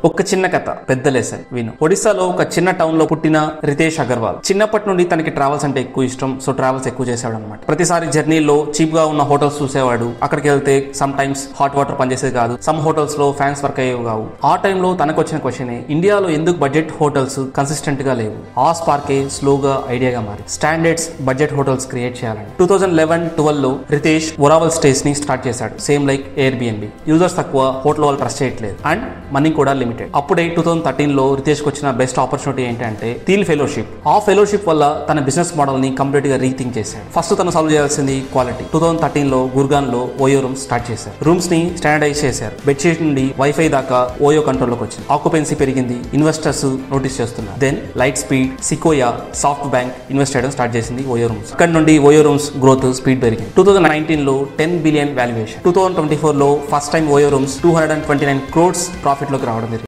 ఒక చిన్న కథ పెద్ద లెసన్ విను. ఒడిశాలో ఒక చిన్న టౌన్ లో పుట్టిన రితేష్ అగర్వాల్ చిన్నప్పటి నుండి తనకి ట్రావెల్స్ అంటే ఎక్కువ ఇష్టం. సో ట్రావెల్స్ ఎక్కువ చేసేవాడు అనమాట. ప్రతిసారి జర్నీలో చీప్ గా ఉన్న హోటల్స్ చూసేవాడు. అక్కడికి వెళ్తే సమ్ టైమ్స్ హాట్ వాటర్ పనిచేసేది కాదు. సమ్ హోటల్స్ లో ఫ్యాన్స్ వర్క్ అయ్యేవి కావు. ఆ టైంలో తనకు వచ్చిన క్వశ్చన్, ఇండియాలో ఎందుకు బడ్జెట్ హోటల్స్ కన్సిస్టెంట్ గా లేవు? ఆ స్పార్కే స్లోగా ఐడియాగా మారి స్టాండర్డ్స్ బడ్జెట్ హోటల్స్ క్రియేట్ చేయాలని 2011-12 లో రితేష్ ఒరావల్ స్టేస్ ని స్టార్ట్ చేశాడు. Same like Airbnb. యూజర్స్ తక్కువ, హోటల్ వాళ్ళు ట్రస్ట్ చేయట్లేదు అండ్ మనీ కూడా లిమిటెడ్. అప్పుడే 2013 లో రితేష్ కు వచ్చిన బెస్ట్ ఆపర్చునిటీ ఏంటంటే థీల్ ఫెలోషిప్. ఆ ఫెలోషిప్ వల్ల తన బిజినెస్ మోడల్ ని కంప్లీట్ గా రీథింక్ చేశాడు. ఫస్ట్ తను సాల్వ్ చేయాల్సింది క్వాలిటీ. 2013 లో గుర్గాన్ లో ఓయో రూమ్స్ స్టార్ట్ చేశారు. రూమ్స్ ని స్టాండర్డైజ్ చేశారు. బెడ్షీట్ నుండి వైఫై దాకా ఓయో కంట్రోల్ లోకి వచ్చింది. ఆక్యుపెన్సీ పెరిగింది. ఇన్వెస్టర్స్ నోటీస్ చేస్తున్నారు. Then Lightspeed, Sequoia, SoftBank invest చేయడం స్టార్ట్ చేసింది ఓయో రూమ్స్. ఇక్కడ నుండి ఓయో రూమ్స్ గ్రోత్ స్పీడ్ పెరిగింది. 2019 లో 10 బిలియన్ వాల్యుయేషన్. 2024 లో first time OYO rooms 229 crores profit లోకి రావడం.